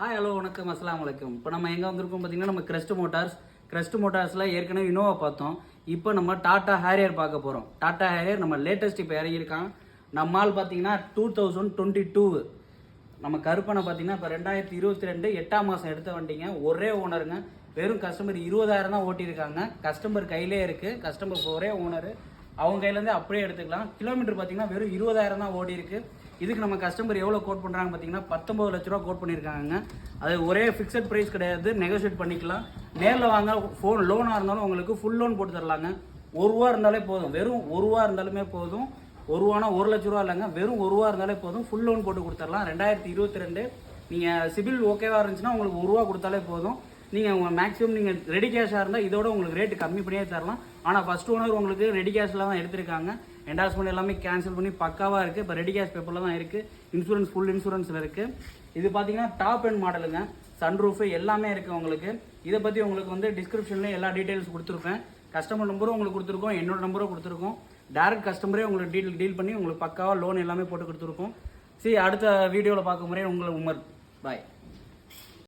Hello வணக்கம் அஸ்ஸலாமு அலைக்கும். இப்போ நம்ம எங்கே வந்திருக்கோம் பார்த்தீங்கன்னா நம்ம கிரெஸ்ட் மோட்டார்ஸில் ஏற்கனவே இனோவா பார்த்தோம். இப்போ நம்ம டாடா ஹேரியர் பார்க்க போகிறோம். டாடா ஹேரியர் நம்ம லேட்டஸ்ட் இப்போ இறங்கியிருக்கான். நம்மால் பார்த்தீங்கன்னா 2022 நம்ம கருப்பனை பார்த்தீங்கன்னா இப்போ 2022 8ஆம் மாதம் எடுத்த வண்டிங்க. ஒரே ஓனருங்க. வெறும் கஸ்டமர் 20,000 தான் ஓட்டியிருக்காங்க. கஸ்டமர் கையிலே இருக்குது. கஸ்டமர் ஒரே ஓனரு அவங்க கையிலேருந்து அப்படியே எடுத்துக்கலாம். கிலோமீட்டர் பார்த்தீங்கன்னா வெறும் 20,000 தான் ஓடி இருக்கு. இதுக்கு நம்ம கஸ்டமர் எவ்வளோ கோட் பண்ணுறாங்க பார்த்தீங்கன்னா 19 லட்ச ரூபா கோட் பண்ணியிருக்காங்க. அது ஒரே ஃபிக்ஸட் ப்ரைஸ் கிடையாது, நெகோஷியேட் பண்ணிக்கலாம். நேரில் வாங்க, ஃபோன் லோனாக இருந்தாலும் உங்களுக்கு ஃபுல் லோன் போட்டு தரலாங்க. ₹1 இருந்தாலே போதும், வெறும் ₹1 இருந்தாலுமே போதும். ₹1 1 லட்ச ரூபா இல்லைங்க, வெறும் ₹1 இருந்தாலே போதும், ஃபுல் லோன் போட்டு கொடுத்துடலாம். 2022 நீங்கள் சிபில் ஓகேவாக இருந்துச்சுன்னா உங்களுக்கு ₹1 கொடுத்தாலே போதும். நீங்கள் உங்கள் மேக்ஸிமம் நீங்கள் ரெடி கேஷாக இருந்தால் இதோட உங்களுக்கு ரேட்டு கம்மி பண்ணியே தரலாம். ஆனால் ஃபஸ்ட் ஓனர் உங்களுக்கு ரெடி கேஷில் தான் எடுத்திருக்காங்க. என்டாஸ்மெண்ட் எல்லாமே கேன்சல் பண்ணி பக்காவாக இருக்குது. இப்போ ரெடி கேஷ் பேப்பரில் தான் இருக்குது. இன்சூரன்ஸ் ஃபுல் இன்சூரன்ஸில் இருக்குது. இது பார்த்தீங்கன்னா டாப் அண்ட் மாடலுங்க. சன்ரூஃபு எல்லாமே இருக்குது உங்களுக்கு. இதை பற்றி உங்களுக்கு வந்து டிஸ்கிரிப்ஷனில் எல்லா டீட்டெயில்ஸ் கொடுத்துருப்பேன். கஸ்டமர் நம்பரும் உங்களுக்கு கொடுத்துருக்கோம், என்னோட நம்பரும் கொடுத்துருக்கோம். டேரக்ட் கஸ்டமரே உங்களுக்கு டீல் பண்ணி உங்களுக்கு பக்காவாக லோன் எல்லாமே போட்டு கொடுத்துருக்கோம். சரி, அடுத்த வீடியோவில் பார்க்க முறையே உங்களை உமர் பாய்.